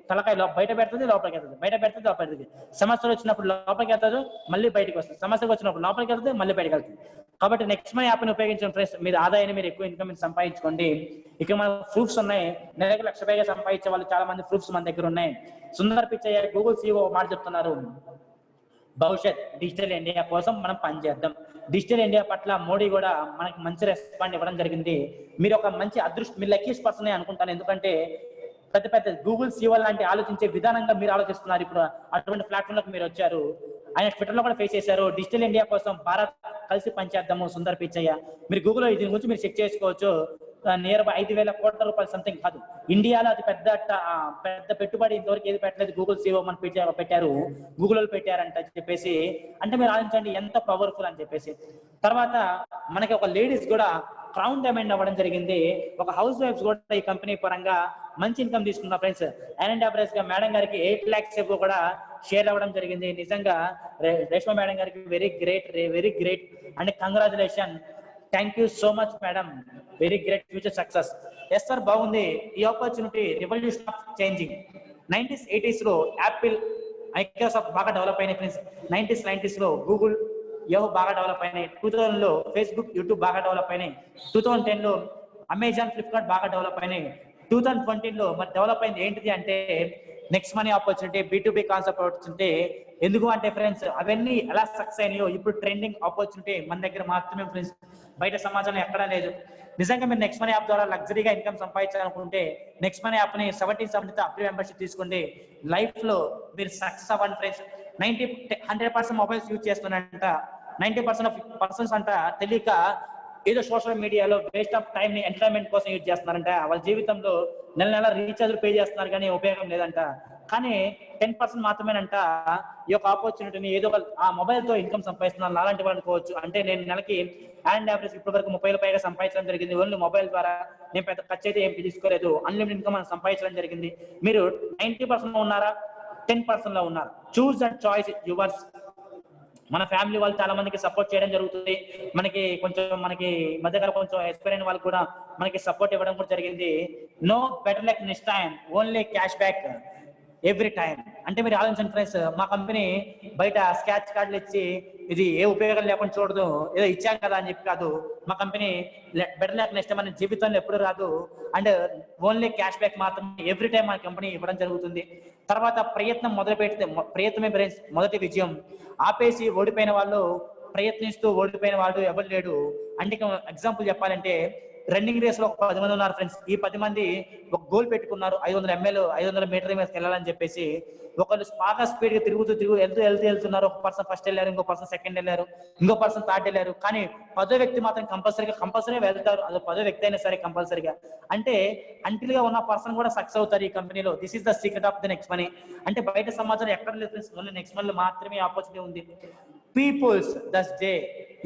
తలకాయ బయట పెడుతుంది లోపలికి వెళ్తుంది, బయట పెడుతుంది లోపలికి వెళ్తుంది. సమస్యలు వచ్చినప్పుడు లోపలికి వెళ్తారు, మళ్ళీ బయటకు వస్తుంది. సమస్యలు వచ్చినప్పుడు లోపలికి వెళ్తుంది, మళ్ళీ బయటకు వెళ్తుంది. కాబట్టి నెక్స్ట్ మనీ యాప్ని ఉపయోగించండి ఫ్రెండ్స్. మీరు ఆదాయాన్ని మీరు ఎక్కువ ఇన్కమ్ సంపాదించుకోండి. ఇక మన ప్రూఫ్స్ ఉన్నాయి, నెలకు 1,00,000 రూపాయలు సంపాదించే వాళ్ళు చాలా మంది ప్రూఫ్స్ మన దగ్గర ఉన్నాయి. సుందర్ పిచ్చయ్య గూగుల్ CEO మాట చెప్తున్నారు, భవిష్యత్ డిజిటల్ ఇండియా కోసం మనం పనిచేద్దాం. డిజిటల్ ఇండియా పట్ల మోడీ కూడా మనకి మంచి రెస్పాండ్ ఇవ్వడం జరిగింది. మీరు ఒక మంచి మీరు లక్కీస్ట్ పర్సన్ అనుకుంటాను, ఎందుకంటే పెద్ద గూగుల్ CEO లాంటి ఆలోచించే విధానంగా మీరు ఆలోచిస్తున్నారు. ఇప్పుడు అటువంటి ప్లాట్ఫామ్ లకు మీరు వచ్చారు. ఆయన ట్విట్టర్ లో కూడా ఫేస్ చేశారు, డిజిటల్ ఇండియా కోసం భారత్ కలిసి పనిచేద్దాము సుందర్ పిచ్చయ్య. మీరు గూగుల్ దీని గురించి మీరు చెక్ చేసుకోవచ్చు. నియర్ బై 5,000 కోట్ల రూపాయలు సంథింగ్ కాదు. ఇండియాలో అది పెద్ద పెట్టుబడి ఇంతవరకు ఏది పెట్టలేదు. గూగుల్ CEO మన పెట్టారు, గూగుల్ పెట్టారంట చెప్పేసి. అంటే మీరు ఆలోచించండి ఎంత పవర్ఫుల్ అని చెప్పేసి. తర్వాత మనకి ఒక లేడీస్ కూడా క్రౌన్ డైమండ్ అవ్వడం జరిగింది. ఒక హౌస్ వైఫ్స్ కూడా ఈ కంపెనీ పరంగా మంచి ఇన్కమ్ తీసుకున్న ఫ్రెండ్స్. అండ్ యావరేజ్ గా మేడం గారికి 8 lakhs కూడా షేర్ అవ్వడం జరిగింది. నిజంగా రేష్మా మేడం గారికి very great and congratulation. Thank you so much madam very great future success. Yes sir బాగుంది. ఈ opportunity revolution of changing. 90s 80s లో యాపిల్, మైక్రోసాఫ్ట్ బాగా డెవలప్ అయినాయి ఫ్రెండ్స్. 90s లో గూగుల్, యహూ బాగా డెవలప్ అయినాయి. 2000 లో ఫేస్బుక్, యూట్యూబ్ బాగా డెవలప్ అయినాయి. 2010 లో అమెజాన్, ఫ్లిప్కార్ట్ బాగా డెవలప్ అయినాయి. 2020 లో మరి డెవలప్ అయింది ఏంటిది అంటే next money opportunity, B2B concept opportunity. ఎందుకు అంటే ఫ్రెండ్స్ అవన్నీ ఎలా సక్సెస్ అయినాయో ఇప్పుడు ట్రెండింగ్ ఆపర్చునిటీ మన దగ్గర మాత్రమే ఫ్రెండ్స్, బయట సమాజంలో ఎక్కడా లేదు. నిజంగా మీరు నెక్స్ట్ మనీ యాప్ ద్వారా లగ్జరీగా ఇన్కమ్ సంపాదించాలనుకుంటే నెక్స్ట్ మనీ యాప్ ని 1770 అప్రీ మెంబర్షిప్ తీసుకోండి. లైఫ్ లో మీరు సక్సెస్ అవ్వండి ఫ్రెండ్స్. 100% మొబైల్స్ యూజ్ చేస్తున్నారంట, 90% ఆఫ్ పర్సన్స్ అంట తెలియక ఏదో సోషల్ మీడియాలో వేస్ట్ ఆఫ్ టైం ని ఎంటర్టైన్మెంట్ కోసం యూజ్ చేస్తున్నారంట. వాళ్ళ జీవితంలో నెల రీఛార్జ్ పే చేస్తున్నారు కానీ ఉపయోగం లేదంట. కానీ 10% మాత్రమేనంట ఈ యొక్క ఆపర్చునిటీని ఏదో ఆ మొబైల్ తో ఇన్కమ్ సంపాదిస్తున్నారు. అలాంటి వాళ్ళు అనుకోవచ్చు. అంటే నేను నెలకి అండ్ యావరేజ్ ఇప్పటి వరకు 30 పైగా సంపాదించడం జరిగింది ఓన్లీ మొబైల్ ద్వారా. నేను పెద్ద ఖర్చు అయితే ఏం తీసుకోలేదు, అన్లిమిటెడ్ ఇన్కమ్ సంపాదించడం జరిగింది. మీరు 90% లో ఉన్నారా, 10% లో ఉన్నారు? Choose and choice yours. మన ఫ్యామిలీ వాళ్ళు చాలా మందికి సపోర్ట్ చేయడం జరుగుతుంది. మనకి మధ్యకాలం కొంచెం ఎక్స్పైర్ అయిన వాళ్ళు కూడా మనకి సపోర్ట్ ఇవ్వడం కూడా జరిగింది. No better like next time, only cash back every time. అంటే మీరు ఆలోచించండి ఫ్రెండ్స్, మా కంపెనీ బయట స్క్రాచ్ కార్డులు ఇచ్చి ఇది ఏ ఉపయోగం లేకుండా చూడదు, ఏదో ఇచ్చాం కదా అని చెప్పి కాదు. మా కంపెనీ బెటర్ లైక్ నెక్స్ట్ మన జీవితంలో ఎప్పుడు రాదు. అండ్ ఓన్లీ క్యాష్ బ్యాక్ మాత్రమే ఎవ్రీ టైం మన కంపెనీ ఇవ్వడం జరుగుతుంది. తర్వాత ప్రయత్నం మొదలు పెడితే ప్రయత్నమే ఫ్రెండ్స్ మొదటి విజయం. ఆపేసి ఓడిపోయిన వాళ్ళు, ప్రయత్నిస్తూ ఓడిపోయిన వాడు ఎవరు లేడు. అంటే ఎగ్జాంపుల్ చెప్పాలంటే రన్నింగ్ రేస్ లో ఒక 10 మంది ఉన్నారు ఫ్రెండ్స్. ఈ 10 మంది ఒక గోల్ పెట్టుకున్నారు, 500 ml 500 మీటర్ మీద వెళ్ళాలని చెప్పేసి. ఒకళ్ళు బాగా స్పీడ్ గా వెళ్తున్నారు. ఒక పర్సన్ ఫస్ట్ వెళ్ళారు, ఇంకో పర్సన్ సెకండ్ వెళ్ళారు, ఇంకో పర్సన్ థర్డ్ వెళ్ళారు. కానీ 10వ వ్యక్తి మాత్రం కంపల్సరీ వెళ్తారు. అది 10వ వ్యక్తి అయినా సరే కంపల్సరీగా. అంటే అంటిల్ గా ఉన్న పర్సన్ కూడా సక్సెస్ అవుతారు ఈ కంపెనీలో. This is the secret of the next money. అంటే బయట సమాజంలో ఎక్కడ లేదు ఫ్రెండ్స్, ఓన్లీ నెక్స్ట్ మనీలో మాత్రమే ఆపర్చునిటీ ఉంది. పీపుల్స్ దస్ డే.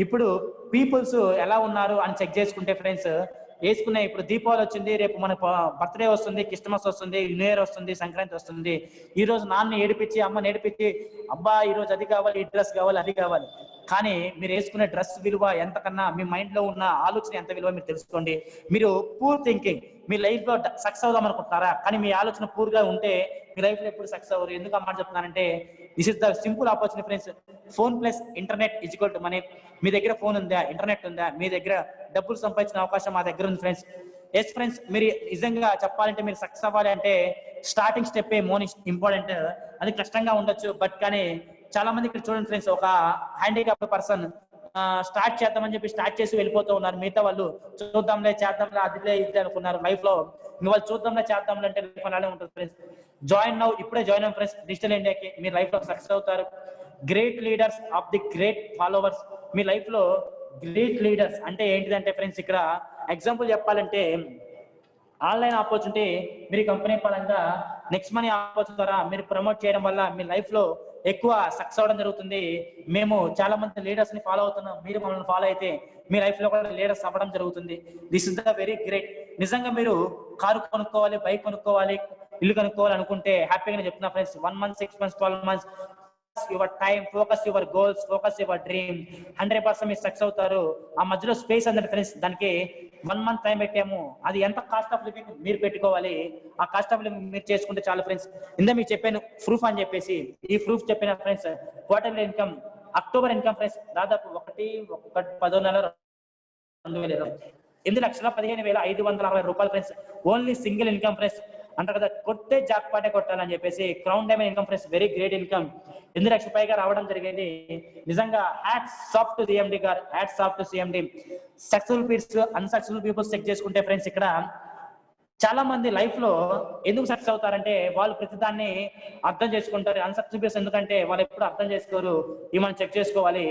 ఇప్పుడు పీపుల్స్ ఎలా ఉన్నారు అని చెక్ చేసుకుంటే ఫ్రెండ్స్ వేసుకునే, ఇప్పుడు దీపావళి వచ్చింది, రేపు మన బర్త్డే వస్తుంది, క్రిస్మస్ వస్తుంది, న్యూ ఇయర్ వస్తుంది, సంక్రాంతి వస్తుంది. ఈ రోజు నాన్న ఏడిపించి అమ్మని ఏడిపించి అబ్బా ఈ రోజు అది కావాలి, ఈ డ్రెస్ కావాలి, అది కావాలి. కానీ మీరు వేసుకునే డ్రెస్ విలువ ఎంతకన్నా మీ మైండ్ లో ఉన్న ఆలోచన ఎంత విలువ మీరు తెలుసుకోండి. మీరు పూర్ థింకింగ్, మీ లైఫ్ లో సక్సెస్ అవుదాం అనుకుంటున్నారా, కానీ మీ ఆలోచన పూర్గా ఉంటే మీ లైఫ్ లో ఎప్పుడు సక్సెస్ అవ్వరు. ఎందుకు అమ్మాట చెప్తున్నానంటే this is the simple opportunity friends. Phone plus internet is equal to money. మీ దగ్గర ఫోన్ ఉందా, ఇంటర్నెట్ ఉందా, మీ దగ్గర డబ్బులు సంపాదించిన అవకాశం మా దగ్గర ఉంది ఫ్రెండ్స్. ఎస్ ఫ్రెండ్స్, మీరు నిజంగా చెప్పాలంటే మీరు సక్సెస్ అవ్వాలి అంటే స్టార్టింగ్ స్టెప్ మోస్ట్ ఇంపార్టెంట్. అది కష్టంగా ఉండొచ్చు, బట్ కానీ చాలా మంది ఇక్కడ చూడండి ఫ్రెండ్స్, ఒక హ్యాండిక్యాప్ పర్సన్ స్టార్ట్ చేద్దామని చెప్పి స్టార్ట్ చేసి వెళ్ళిపోతూ ఉన్నారు. మిగతా వాళ్ళు చూద్దాంలే చేద్దాంలే అదిలే ఇది అనుకున్నారు. లైఫ్ లో వాళ్ళు చూద్దాంలే చేద్దాంలే అంటే లైఫ్ అలానే ఉంటుంది ఫ్రెండ్స్. జాయిన్ నౌ, ఇప్పుడే జాయిన్ అవ్వండి ఫ్రెండ్స్ డిజిటల్ ఇండియాకి. మీరు లైఫ్ లో సక్సెస్ అవుతారు. Great leaders of the great followers. Me life లో గ్రేట్ లీడర్స్ అంటే ఏంటిదంటే ఫ్రెండ్స్, ఇక్కడ ఎగ్జాంపుల్ చెప్పాలంటే ఆన్లైన్ ఆపర్చునిటీ మీరు కంపెనీ పరంగా నెక్స్ట్ మనీ ఆపర్చునిటీ ద్వారా మీరు ప్రమోట్ చేయడం వల్ల మీ లైఫ్ లో ఎక్కువ సక్సెస్ అవడం జరుగుతుంది. మేము చాలా మంది లీడర్స్ ని ఫాలో అవుతున్నాం, మీరు మమ్మల్ని ఫాలో అయితే మీ లైఫ్ లో కూడా లీడర్స్ అవ్వడం జరుగుతుంది. This is the very great. నిజంగా మీరు కారు కొనుక్కోవాలి, బైక్ కొనుక్కోవాలి, ఇల్లు కొనుక్కోవాలి అనుకుంటే హ్యాపీగా చెప్తున్నా friends, 1 month 6 months 12 months your time, focus your goals, focus your dream. 100% మీరు సక్సెస్ అవుతారు. ఆ మధ్యలో స్పేస్ అందరి ఫ్రెండ్స్, దానికి 1 month టైం పెట్టాము. అది ఎంత కాస్ట్ ఆఫ్ లివింగ్ మీరు పెట్టుకోవాలి, ఆ కాస్ట్ ఆఫ్ లివింగ్ మీరు చేసుకుంటే చాలు ఫ్రెండ్స్. ఇందా మీకు చెప్పాను ప్రూఫ్ అని చెప్పేసి, ఈ ప్రూఫ్ చెప్పిన friends quarterly income, October income friends దాదాపు 1/10 నెల 2020 8,15,560 రూపాయలు friends. Only single income friends. అంటారు కదా కొట్టే జాక్ పాటే కొట్టాలని చెప్పేసి, crown diamond income friends, very great income. 8 లక్షల పైగా రావడం జరిగింది. నిజంగా హ్యాట్స్ ఆఫ్ టు సిఎండి గారు, hats off to CMD. Successful peoples, unsuccessful peoples check చేసుకుంటే ఫ్రెండ్స్, ఇక్కడ చాలా మంది లైఫ్ లో ఎందుకు సక్సెస్ అవుతారంటే వాళ్ళు ప్రతిదాన్ని అర్థం చేసుకుంటారు. అన్సక్సెస్ఫుల్ పీపుల్స్ ఎందుకంటే వాళ్ళు ఎప్పుడు అర్థం చేసుకోరు. ఇవి మనం చెక్ చేసుకోవాలి.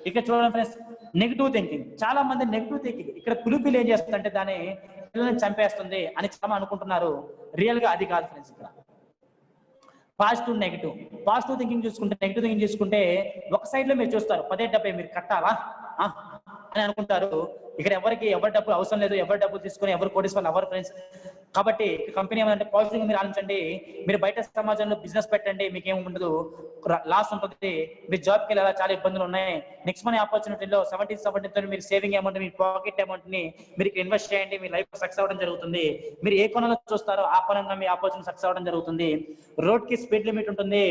ఇక్కడ చూడండి ఫ్రెండ్స్, నెగిటివ్ థింకింగ్. చాలా మంది నెగిటివ్ థింకింగ్ ఇక్కడ పిలుపులు ఏం చేస్తుందంటే దాన్ని పిల్లల్ని చంపేస్తుంది అని చాలా అనుకుంటున్నారు. రియల్ గా అది కాదు ఫ్రెండ్స్. ఇక్కడ పాజిటివ్ నెగిటివ్. పాజిటివ్ థింకింగ్ చూసుకుంటే, నెగిటివ్ థింకింగ్ చూసుకుంటే ఒక సైడ్ లో మీరు చూస్తారు 10-70 మీరు కట్టాలా అని అనుకుంటారు. ఇక్కడ ఎవరి డబ్బు అవసరం లేదు, ఎవరి డబ్బు తీసుకొని ఎవరు కోటీశ్వరులు ఎవరు ఫ్రెండ్స్. కాబట్టి కంపెనీ ఏమంటే పాజిటివ్ మీరు ఆలోచించండి. మీరు బయట సమాజంలో బిజినెస్ పెట్టండి, మీకేం ఉండదు, లాస్ ఉంటుంది. మీరు జాబ్కి వెళ్ళాలా, చాలా ఇబ్బందులు ఉన్నాయి. నెక్స్ట్ మనీ ఆపర్చునిటీలో 70 మీరు సేవింగ్ అమౌంట్, మీ పాకెట్ అమౌంట్ ని మీరు ఇన్వెస్ట్ చేయండి, మీ లైఫ్ సక్సెస్ అవ్వడం జరుగుతుంది. మీరు ఏ కోణంలో చూస్తారో ఆ కోణంలో మీ ఆపర్చునిటీ సక్సెస్ అవ్వడం జరుగుతుంది. రోడ్ కి స్పీడ్ లిమిట్ ఉంటుంది,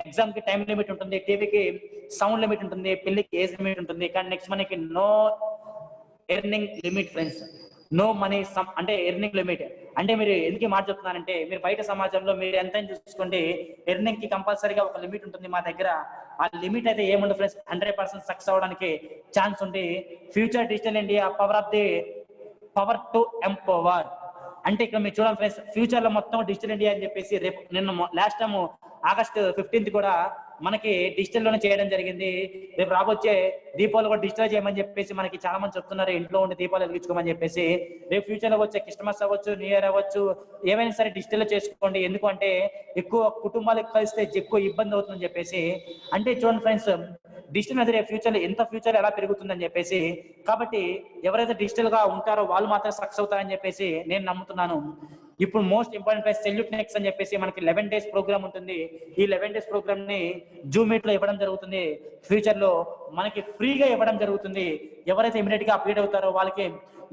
ఎగ్జామ్ కి టైం లిమిట్ ఉంటుంది, టీవీకి సౌండ్ లిమిట్ ఉంటుంది, పెళ్లికి ఏజ్ లిమిట్ ఉంటుంది. కానీ నెక్స్ట్ మనకి no earning limit friends, no money అంటే ఎర్నింగ్ లిమిట్. అంటే మీరు ఎందుకు మాట చెప్తున్నారంటే, మీరు బయట సమాజంలో మీరు ఎంత చూసుకోండి, ఎర్నింగ్ కి కంపల్సరీగా ఒక లిమిట్ ఉంటుంది. మా దగ్గర ఆ లిమిట్ అయితే ఏముంది ఫ్రెండ్స్, 100% సక్సెస్ అవడానికి ఛాన్స్ ఉంది. Future digital India power to empower అంటే ఇక్కడ మీరు చూడండి ఫ్రెండ్స్, ఫ్యూచర్ లో మొత్తం డిజిటల్ ఇండియా అని చెప్పేసి రేపు నిన్న లాస్ట్ టైం ఆగస్ట్ 15 కూడా మనకి డిజిటల్ లోనే చేయడం జరిగింది. రేపు రాబోచ్చే దీపావళి కూడా డిజిటల్ చేయమని చెప్పేసి మనకి చాలా మంది చెప్తున్నారు, ఇంట్లో ఉండి దీపాలు వెలిగించుకోమని చెప్పేసి. రేపు ఫ్యూచర్ లో వచ్చే క్రిస్మస్ అవ్వచ్చు, న్యూ ఇయర్ అవ్వచ్చు, ఏమైనా సరే డిజిటల్ లో చేసుకోండి. ఎందుకంటే ఎక్కువ కుటుంబాలకు కలిస్తే ఎక్కువ ఇబ్బంది అవుతుందని చెప్పేసి. అంటే చూడండి ఫ్రెండ్స్, డిజిటల్ అనేది రేపు ఫ్యూచర్ లో ఫ్యూచర్ ఎలా పెరుగుతుందని చెప్పేసి. కాబట్టి ఎవరైతే డిజిటల్ గా ఉంటారో వాళ్ళు మాత్రం సక్సెస్ అవుతారని చెప్పేసి నేను నమ్ముతున్నాను. ఇప్పుడు most important price salute next అని చెప్పేసి మనకి 11 days ప్రోగ్రామ్ ఉంటుంది. ఈ 11 days ప్రోగ్రామ్ ని జూమ్ మీట్ లో ఇవ్వడం జరుగుతుంది. ఫ్యూచర్ లో మనకి ఫ్రీగా ఇవ్వడం జరుగుతుంది. ఎవరైతే ఇమీడియట్ గా అప్డేట్ అవుతారో వాళ్ళకి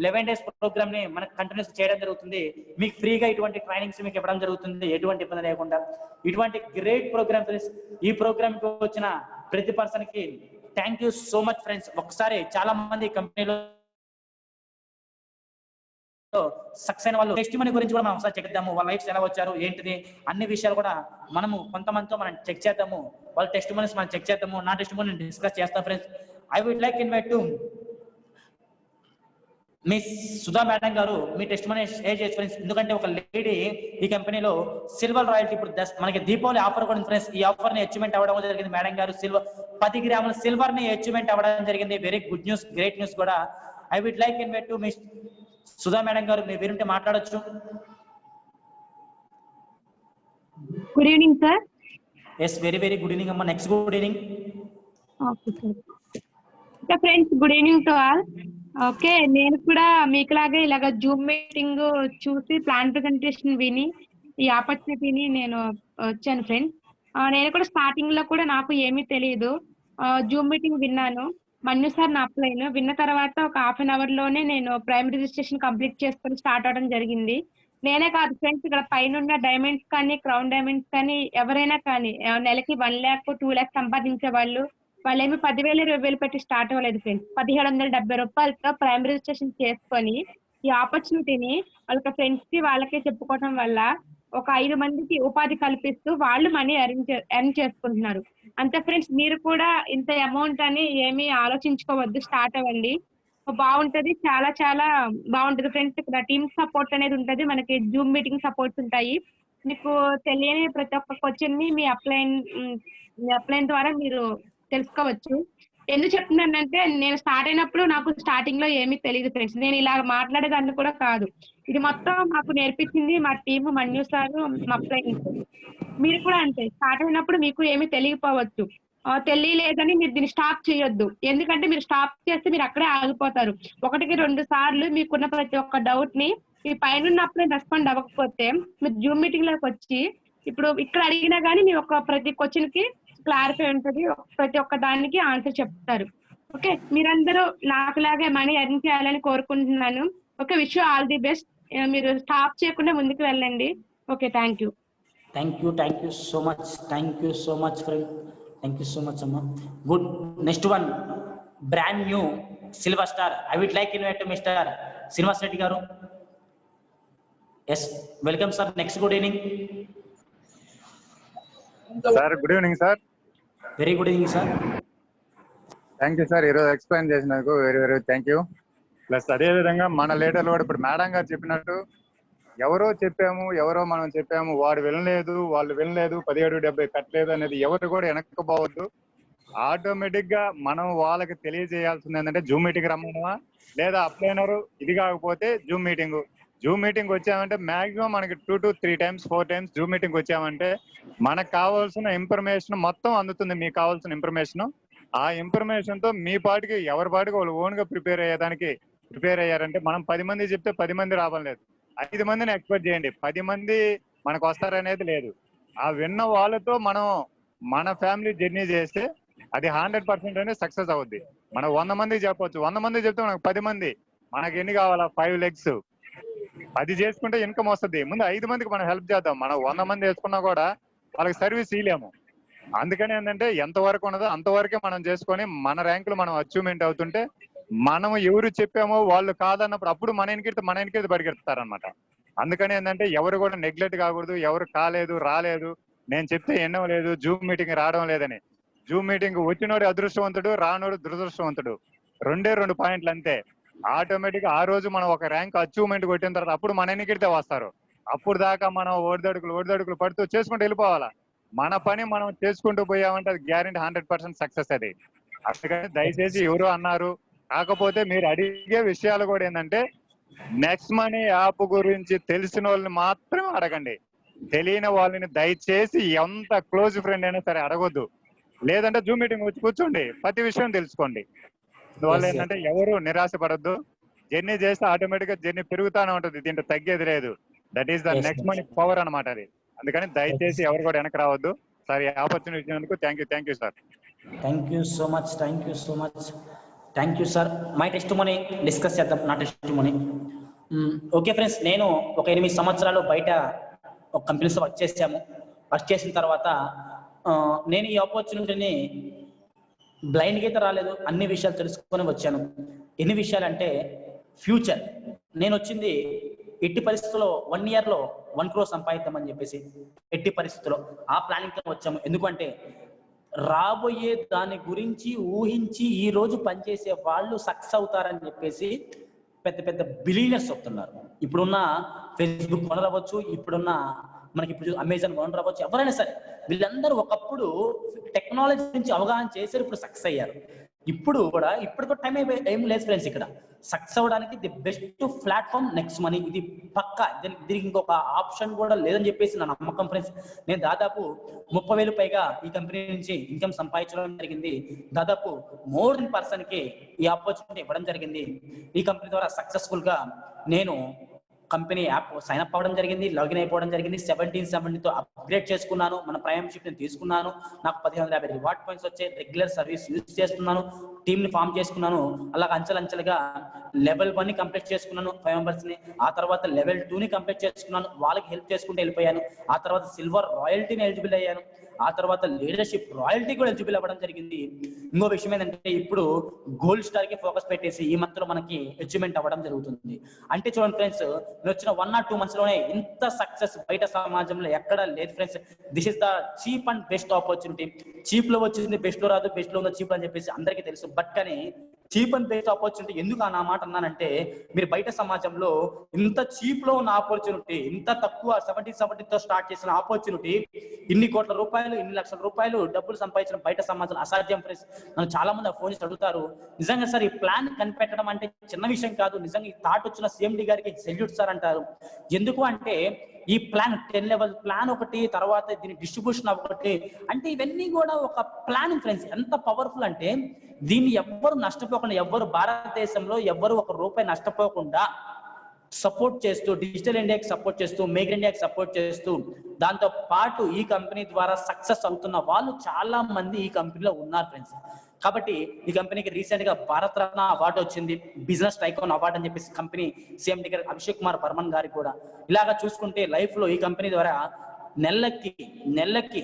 11 days ప్రోగ్రామ్ ని మనకి కంటిన్యూస్ చేయడం జరుగుతుంది. మీకు ఫ్రీగా ఇటువంటి ట్రైనింగ్స్ మీకు ఇవ్వడం జరుగుతుంది, ఎటువంటి ఇబ్బంది లేకుండా. ఇటువంటి గ్రేట్ ప్రోగ్రామ్ ఫ్రెండ్స్. ఈ ప్రోగ్రామ్ కి వచ్చిన ప్రతి పర్సన్ కి thank you so much friends. ఒకసారి చాలా మంది కంపెనీలో సక్సెస్ అయిన వాళ్ళు టెస్ట్ మనీ గురించి కూడా మనం ఒకసారి చెక్ చేద్దాము. వాళ్ళ లైఫ్స్ ఎలా వచ్చారు ఏంటిది అన్ని విషయాలు కూడా మనము కొంతమందితో మనం చెక్ చేద్దాము. వాళ్ళ టెస్ట్ మనీస్ మనం చెక్ చేద్దాము. నా టెస్ట్ మనీ డిస్కస్ చేస్తాం friends. I would like invite to miss Sudha madam గారు మీ టెస్ట్ మనీ షేర్ చేసి ఫ్రెండ్స్. ఎందుకంటే ఒక లేడీ ఈ కంపెనీలో సిల్వర్ రాయల్టీ ఇప్పుడు మనకి దీపావళి ఆఫర్ కూడా ఫ్రెండ్స్. ఈ ఆఫర్ ని అచీవ్మెంట్ అవ్వడం జరిగింది. మేడం గారు 10 గ్రాముల సిల్వర్ ని అచీవ్మెంట్ అవ్వడం జరిగింది. Very good news, great news కూడా. I would like invite to miss Sudha madam గారు, మీ వీరుంటే మాట్లాడొచ్చు. Good evening sir. Yes, very very good evening అమ్మా. Next good evening. Okay sir. Friends good evening to all. Okay, నేను కూడా మీకులాగే ఇలాగ జూమ్ మీటింగ్ చూసి ప్లాన్ ప్రెజెంటేషన్ విని ఈ ఆపర్చునిటీని నేను వచ్చాను ఫ్రెండ్స్. నేను కూడా స్టార్టింగ్ లో కూడా నాకు ఏమీ తెలియదు. జూమ్ మీటింగ్ విన్నాను, మన్ను సార్ నా అప్లైన్ విన్న తర్వాత ఒక హాఫ్ అన్ అవర్ లోనే నేను ప్రైమరీ రిజిస్ట్రేషన్ కంప్లీట్ చేసుకొని స్టార్ట్ అవడం జరిగింది. నేనే కాదు ఫ్రెండ్స్, ఇక్కడ పైన ఉన్న డైమండ్స్ కానీ క్రౌన్ డైమండ్స్ కానీ ఎవరైనా కానీ నెలకి 1 lakh 2 lakhs సంపాదించే వాళ్ళేమి 10,000 20,000 పెట్టి స్టార్ట్ అవ్వలేదు ఫ్రెండ్స్. 1,770 రూపాయలతో ప్రైమరీ రిజిస్ట్రేషన్ చేసుకొని ఈ ఆపర్చునిటీని వాళ్ళకి ఫ్రెండ్స్ కి వాళ్ళకే చెప్పుకోవడం వల్ల ఒక 5 మందికి ఉపాధి కల్పిస్తూ వాళ్ళు మనీ ఎర్న్ చేసుకుంటున్నారు. అంతే ఫ్రెండ్స్, మీరు కూడా ఇంత అమౌంట్ అని ఏమీ ఆలోచించుకోవద్దు, స్టార్ట్ అవ్వండి. బాగుంటది, చాలా చాలా బాగుంటది ఫ్రెండ్స్. ఇక్కడ టీమ్ సపోర్ట్ అనేది ఉంటది, మనకి జూమ్ మీటింగ్ సపోర్ట్స్ ఉంటాయి. మీకు తెలియని ప్రతి ఒక్క క్వశ్చన్ ని మీ అప్లైన్ ద్వారా మీరు తెలుసుకోవచ్చు. ఎందుకు చెప్తున్నానంటే, నేను స్టార్ట్ అయినప్పుడు నాకు స్టార్టింగ్ లో ఏమీ తెలియదు ఫ్రెండ్స్. నేను ఇలా మాట్లాడేదాన్ని కూడా కాదు. ఇది మొత్తం మాకు నేర్పించింది మా టీమ్, మన్యు సార్, మా అప్లైన్. మీరు కూడా అంతే, స్టార్ట్ అయినప్పుడు మీకు ఏమీ తెలియకపోవచ్చు. తెలియలేదని మీరు దీన్ని స్టాప్ చేయొద్దు. ఎందుకంటే మీరు స్టాప్ చేస్తే మీరు అక్కడే ఆగిపోతారు. 1కి 2 సార్లు మీకున్న ప్రతి ఒక్క డౌట్ ని మీ పైన అప్పుడే రెస్పాండ్ అవ్వకపోతే మీరు జూమ్ మీటింగ్ లోకి వచ్చి ఇప్పుడు ఇక్కడ అడిగినా కానీ మీ ప్రతి క్వశ్చన్ కి క్లారిఫై ఉంటుంది, ప్రతి ఒక్క దానికి ఆన్సర్ చెప్తారు. ఓకే, మీరందరూ నాకులాగే మనీ ఎర్న్ చేయాలని కోరుకుంటున్నాను. Okay, wish you all the best. మీరు స్టాప్ చేయకుండా ముందుకు వెళ్ళండి. Okay, thank you. Thank you so much. Thank you so much friend. Thank you so much అమ్మా. Good. Next one, brand new silver star. I would like invite mister Srinivas Reddy garu. Yes, welcome sir. Next good evening sir. Good evening sir. Very good evening sir. Thank you sir, ఈరోజు explain చేసినందుకు very very thank you. Plus అదే విధంగా మన లీడర్లు కూడా ఇప్పుడు madam గారు చెప్పినట్టు ఎవరో మనం చెప్పాము వాడు వినలేదు, వాళ్ళు వినలేదు, 1770 కట్టలేదు అనేది ఎవరు కూడా వెనక్కపోవద్దు. ఆటోమేటిక్ గా మనం వాళ్ళకి తెలియజేయాల్సింది ఏంటంటే జూమ్ మీటింగ్ రమ్మనమా, లేదా అప్లైనర్ ఇది కాకపోతే జూమ్ మీటింగ్ వచ్చామంటే మాక్సిమం మనకి 2 to 3 times 4 times Zoom meeting వచ్చామంటే మనకు కావాల్సిన ఇన్ఫర్మేషన్ మొత్తం అందుతుంది. మీకు కావాల్సిన ఇన్ఫర్మేషన్ ఆ ఇన్ఫర్మేషన్ తో మీ పాటికి ఎవరి పాటికి వాళ్ళు ఓన్ గా ప్రిపేర్ అయ్యారంటే మనం 10 మంది చెప్తే 10 మంది రావడం లేదు. 5 మందిని ఎక్స్పెక్ట్ చేయండి, 10 మంది మనకు వస్తారనేది లేదు. ఆ విన్న వాళ్ళతో మనం మన ఫ్యామిలీ జర్నీ చేస్తే అది 100% అనేది సక్సెస్ అవుద్ది. మనం 100 మందికి చెప్పొచ్చు, 100 మంది చెప్తే మనకు 10 మంది, మనకి ఎన్ని కావాలా 5 legs, 10 చేసుకుంటే ఇన్కమ్ వస్తుంది. ముందు 5 మందికి మనం హెల్ప్ చేద్దాం. మనం 100 మంది వేసుకున్నా కూడా వాళ్ళకి సర్వీస్ ఇవ్వలేము. అందుకని ఏంటంటే ఎంతవరకు ఉన్నదో అంతవరకే మనం చేసుకొని మన ర్యాంకులు మనం అచీవ్మెంట్ అవుతుంటే, మనం ఎవరు చెప్పామో వాళ్ళు కాదన్నప్పుడు అప్పుడు మన వెనకెడితే పరిగెడతారనమాట. అందుకని ఏంటంటే ఎవరు కూడా నెగ్లెక్ట్ కాకూడదు. ఎవరు కాలేదు, రాలేదు, నేను చెప్తే ఎన్నో లేదు, జూమ్ మీటింగ్ రావడం లేదని. జూమ్ మీటింగ్ వచ్చినోడు అదృష్టవంతుడు, రానోడు దురదృష్టవంతుడు. 2 పాయింట్లు అంతే. ఆటోమేటిక్ ఆ రోజు మనం ఒక ర్యాంక్ అచీవ్మెంట్ కొట్టిన తర్వాత అప్పుడు మన వెనకెడితే వస్తారు. అప్పుడు దాకా మనం ఓడిదడుకులు పడుతూ చేసుకుంటూ వెళ్ళిపోవాలా. మన పని మనం చేసుకుంటూ పోయామంటే అది గ్యారెంటీ 100% సక్సెస్ అది. అందుకని దయచేసి ఎవరు అన్నారు, కాకపోతే మీరు అడిగే విషయాలు కూడా ఏంటంటే నెక్స్ట్ మనీ యాప్ గురించి తెలిసిన వాళ్ళని మాత్రమే అడగండి. తెలియని వాళ్ళని దయచేసి ఎంత క్లోజ్ ఫ్రెండ్ అయినా సరే అడగొద్దు. లేదంటే జూమ్ మీటింగ్ వచ్చి కూర్చోండి, ప్రతి విషయం తెలుసుకోండి. అందువల్ల ఏంటంటే ఎవరు నిరాశ పడద్దు. జర్నీ చేస్తే ఆటోమేటిక్ గా జర్నీ పెరుగుతానే ఉంటుంది, దీంట్లో తగ్గేది లేదు. That is the next money power అనమాట అది. అందుకని దయచేసి ఎవరు కూడా వెనక రావద్దు. సార్ ఈ ఆపర్చునిటీ ఇచ్చినందుకు thank you sir. Thank you so much, thank you sir. My test money discuss చేద్దాం, నా టెస్ట్ మనీ. ఓకే ఫ్రెండ్స్, నేను ఒక 8 సంవత్సరాలు బయట ఒక కంపెనీస్ వర్క్ చేసిన తర్వాత నేను ఈ ఆపర్చునిటీని బ్లైండ్గా అయితే రాలేదు, అన్ని విషయాలు తెలుసుకొని వచ్చాను. ఎన్ని విషయాలు అంటే ఫ్యూచర్, నేను వచ్చింది ఎట్టి పరిస్థితుల్లో 1 year లో 1 crore సంపాదిద్దామని చెప్పేసి ఎట్టి పరిస్థితుల్లో ఆ ప్లానింగ్ తో వచ్చాము. ఎందుకంటే రాబోయే దాని గురించి ఊహించి ఈ రోజు పనిచేసే వాళ్ళు సక్సెస్ అవుతారని చెప్పేసి పెద్ద పెద్ద బిలియనర్స్ వస్తున్నారు. ఇప్పుడున్న ఫేస్బుక్ ఓనర్ అవ్వచ్చు, ఇప్పుడున్న మనకి ఇప్పుడు అమెజాన్ ఓనర్ అవ్వచ్చు, ఎవరైనా సరే వీళ్ళందరూ ఒకప్పుడు టెక్నాలజీ నుంచి అవగాహన చేశారు, ఇప్పుడు సక్సెస్ అయ్యారు. ఇప్పుడు కూడా టైం ఏం లేదు ఫ్రెండ్స్. ఇక్కడ సక్సెస్ అవ్వడానికి the best platform next money. ఇది పక్కా, దీనికి ఇంకొక ఆప్షన్ కూడా లేదని చెప్పేసి నా నమ్మకం ఫ్రెండ్స్. నేను దాదాపు 30,000 పైగా ఈ కంపెనీ నుంచి ఇన్కమ్ సంపాదించడం జరిగింది. దాదాపు మోర్ దెన్ పర్సన్ కి ఈ ఆపర్చునిటీ ఇవ్వడం జరిగింది. ఈ కంపెనీ ద్వారా సక్సెస్ఫుల్ గా నేను కంపెనీ యాప్ సైన్ అప్ అవ్వడం జరిగింది, లాగిన్ అయిపోవడం జరిగింది. 1770తో అప్గ్రేడ్ చేసుకున్నాను, మన ప్రైమ్ షిప్ ని తీసుకున్నాను. నాకు 1550 రివార్డ్ పాయింట్స్ వచ్చాయి. రెగ్యులర్ సర్వీస్ యూజ్ చేస్తున్నాను, టీమ్ ని ఫామ్ చేసుకున్నాను. అలాగే అంచెలంచెలుగా లెవెల్ 1 ని కంప్లీట్ చేసుకున్నాను 5 మెంబర్స్ ని. ఆ తర్వాత లెవెల్ 2 ని కంప్లీట్ చేసుకున్నాను, వాళ్ళకి హెల్ప్ చేసుకుంటూ వెళ్ళిపోయాను. ఆ తర్వాత సిల్వర్ రాయల్టీని ఎలిజిబుల్ అయ్యాను. ఆ తర్వాత లీడర్షిప్ రాయల్టీ కూడా ఎలిజిబుల్ అవ్వడం జరిగింది. ఇంకో విషయం ఏంటంటే ఇప్పుడు గోల్డ్ స్టార్ కి ఫోకస్ పెట్టేసి ఈ మంత్ లో మనకి అచీవ్మెంట్ అవ్వడం జరుగుతుంది. అంటే చూడండి ఫ్రెండ్స్, నేను వచ్చిన 1 or 2 months లోనే ఇంత సక్సెస్ బయట సమాజంలో ఎక్కడ లేదు friends. This is the cheap and best opportunity. Cheap లో వచ్చింది బెస్ట్ లో రాదు, బెస్ట్ లో ఉందో చీప్ అని చెప్పేసి అందరికీ తెలుసు. బట్ కానీ చీప్ అండ్ బెస్ట్ ఆపర్చునిటీ ఎందుకు ఆ మాట అన్నానంటే, మీరు బయట సమాజంలో ఇంత చీప్ లో ఉన్న ఆపర్చునిటీ, ఇంత తక్కువ 70తో స్టార్ట్ చేసిన ఆపర్చునిటీ ఇన్ని కోట్ల రూపాయలు, ఇన్ని లక్షల రూపాయలు డబ్బులు సంపాదించడం బయట సమాజంలో అసాధ్యం ఫ్రెండ్స్. నన్ను చాలా మంది ఫోన్ చేసి అడుగుతారు, నిజంగా సార్ ఈ ప్లాన్ కనిపెట్టడం అంటే చిన్న విషయం కాదు, నిజంగా ఈ థాట్ వచ్చిన సిఎండి గారికి సెల్యూట్ సార్ అంటారు. ఎందుకు అంటే ఈ ప్లాన్ 10 level ప్లాన్ ఒకటి, తర్వాత దీని డిస్ట్రిబ్యూషన్ ఒకటి, అంటే ఇవన్నీ కూడా ఒక ప్లానింగ్ ఫ్రెండ్స్. ఎంత పవర్ఫుల్ అంటే దీన్ని ఎవ్వరు నష్టపోకుండా, ఎవ్వరు భారతదేశంలో ఎవ్వరు 1 రూపాయి నష్టపోకుండా సపోర్ట్ చేస్తూ, డిజిటల్ ఇండియాకి సపోర్ట్ చేస్తూ, మేక్ ఇండియాకి సపోర్ట్ చేస్తూ, దాంతో పాటు ఈ కంపెనీ ద్వారా సక్సెస్ అవుతున్న వాళ్ళు చాలా మంది ఈ కంపెనీలో ఉన్నారు ఫ్రెండ్స్. కాబట్టి ఈ కంపెనీకి రీసెంట్ గా భారత రత్న అవార్డు వచ్చింది, బిజినెస్ టైకోన్ అవార్డు అని చెప్పేసి కంపెనీ సీఎండి గారు అభిషేక్ కుమార్ బర్మన్ గారికి కూడా. ఇలాగా చూసుకుంటే లైఫ్ లో ఈ కంపెనీ ద్వారా నెలకి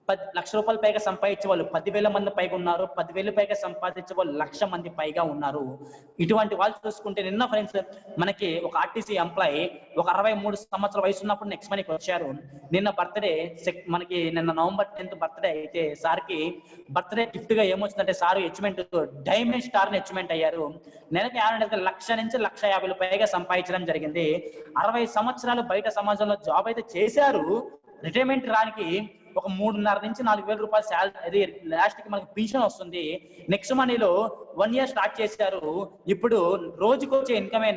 10 లక్షల రూపాయలు పైగా సంపాదించే వాళ్ళు 10,000 మంది పైగా ఉన్నారు, 10,000 పైగా సంపాదించే వాళ్ళు 1,00,000 మంది పైగా ఉన్నారు. ఇటువంటి వాళ్ళు చూసుకుంటే నిన్న ఫ్రెండ్స్ మనకి ఒక ఆర్టీసీ ఎంప్లాయీ ఒక 63 సంవత్సరాల వయసు ఉన్నప్పుడు నెక్స్ట్ మనకి వచ్చారు. నిన్న బర్త్డే మనకి నిన్న November 10th బర్త్డే అయితే సార్కి బర్త్డే గిఫ్ట్ గా ఏమొచ్చిందంటే సార్ అచీవ్మెంట్ డైమండ్ స్టార్ ని అచీవ్మెంట్ అయ్యారు. నెలకి 1,00,000 నుంచి 1,50,000 పైగా సంపాదించడం జరిగింది. 60 సంవత్సరాలు బయట సమాజంలో జాబ్ అయితే చేశారు. రిటైర్మెంట్ రానికి ఒక 3,500 నుంచి 4,000 రూపాయలు శాలరీ, లాస్ట్ కి మనకి పెన్షన్ వస్తుంది. నెక్స్ట్ మనీలో 1 year స్టార్ట్ చేశారు. ఇప్పుడు రోజుకి వచ్చే ఇన్కమే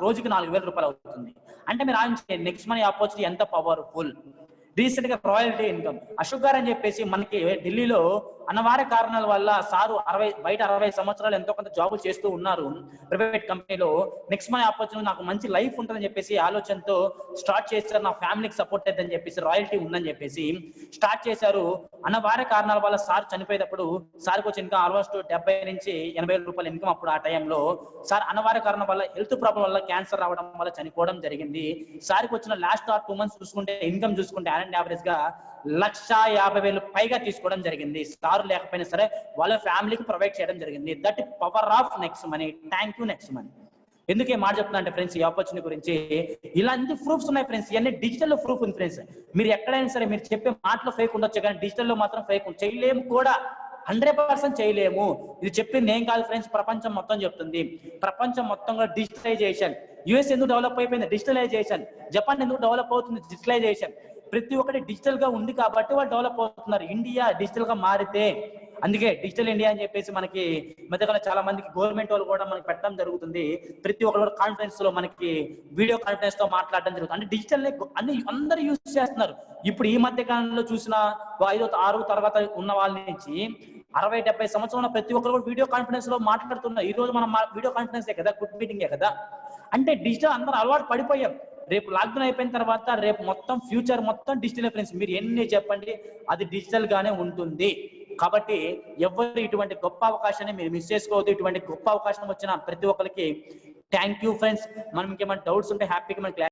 రోజుకి 4,000 రూపాయలు అవుతుంది. అంటే మీరు ఆలోచించండి నెక్స్ట్ మనీ ఆపర్చునిటీ ఎంత పవర్ఫుల్. రీసెంట్ గా రాయల్టీ ఇన్కమ్ అశోక్ గారు అని చెప్పేసి మనకి ఢిల్లీలో అనివార్య కారణాల వల్ల సారు బయట 60 సంవత్సరాలు ఎంతో కొంత జాబులు చేస్తూ ఉన్నారు ప్రైవేట్ కంపెనీలో. నెక్స్ట్ మనీ ఆపర్చునిటీ నాకు మంచి లైఫ్ ఉంటుందని చెప్పేసి ఆలోచనతో స్టార్ట్ చేశారు. నా ఫ్యామిలీకి సపోర్ట్ అవుతుందని చెప్పేసి రాయల్టీ ఉందని చెప్పేసి స్టార్ట్ చేశారు. అనివార్య కారణాల వల్ల సార్ చనిపోయేటప్పుడు సార్కి వచ్చి ఇన్కమ్ ఆల్మోస్ట్ 70 నుంచి 80 రూపాయల ఇన్కమ్ అప్పుడు ఆ టైంలో. సార్ అనివార్య కారణం వల్ల హెల్త్ ప్రాబ్లం వల్ల క్యాన్సర్ రావడం వల్ల చనిపోవడం జరిగింది. సార్కి వచ్చిన లాస్ట్ 2 months చూసుకుంటే ఇన్కమ్ చూసుకుంటే యావరేజ్ గా 1,50,000 పైగా తీసుకోవడం జరిగింది. సార్ లేకపోయినా సరే వాళ్ళ ఫ్యామిలీకి ప్రొవైడ్ చేయడం జరిగింది. That power of next money. Thank you next money. ఎందుకు ఈ మాట చెప్తున్నా అంటే ఫ్రెండ్స్, ఈ ఆపర్చునిటీ గురించి ఇలాంటి ప్రూఫ్స్ ఉన్నాయి ఫ్రెండ్స్. ఇవన్నీ డిజిటల్ ప్రూఫ్ ఉంది ఫ్రెండ్స్. మీరు ఎక్కడైనా సరే మీరు చెప్పే మాటలో ఫేక్ ఉండొచ్చు, కానీ డిజిటల్లో మాత్రం ఫేక్ చేయలేము కూడా, 100% చేయలేము. ఇది చెప్పింది ఏం కాదు ఫ్రెండ్స్, ప్రపంచం మొత్తం చెప్తుంది. ప్రపంచం మొత్తంలో డిజిటలైజేషన్. యుఎస్ ఎందుకు డెవలప్ అయిపోయింది? డిజిటలైజేషన్. జపాన్ ఎందుకు డెవలప్ అవుతుంది? డిజిటలైజేషన్. ప్రతి ఒక్కటి డిజిటల్ గా ఉంది కాబట్టి వాళ్ళు డెవలప్ అవుతున్నారు. ఇండియా డిజిటల్ గా మారితే, అందుకే డిజిటల్ ఇండియా అని చెప్పేసి మనకి మధ్యకాలం చాలా మందికి గవర్నమెంట్ వాళ్ళు కూడా మనకి పెట్టడం జరుగుతుంది. ప్రతి ఒక్కరు కూడా కాన్ఫరెన్స్ లో మనకి వీడియో కాన్ఫరెన్స్ తో మాట్లాడడం జరుగుతుంది. అంటే డిజిటల్ అన్ని అందరు యూజ్ చేస్తున్నారు. ఇప్పుడు ఈ మధ్య కాలంలో చూసిన 5-6 తర్వాత ఉన్న వాళ్ళ నుంచి 60-70 సంవత్సరాల ప్రతి ఒక్కరు కూడా వీడియో కాన్ఫరెన్స్ లో మాట్లాడుతున్నారు. ఈ రోజు మనం వీడియో కాన్ఫరెన్స్ కదా, గుడ్ మీటింగే కదా. అంటే డిజిటల్ అందరూ అలవాటు పడిపోయాం. రేపు లాక్డౌన్ అయిపోయిన తర్వాత రేపు మొత్తం ఫ్యూచర్ మొత్తం డిజిటల్ ఫ్రెండ్స్. మీరు ఎన్ని చెప్పండి అది డిజిటల్ గానే ఉంటుంది. కాబట్టి ఎవరు ఇటువంటి గొప్ప అవకాశాన్ని మీరు మిస్ చేసుకోవద్దు. ఇటువంటి గొప్ప అవకాశం వచ్చిన ప్రతి ఒక్కరికి థ్యాంక్ యూ ఫ్రెండ్స్. మనం ఇంకేమైనా డౌట్స్ ఉంటే హ్యాపీగా మనకి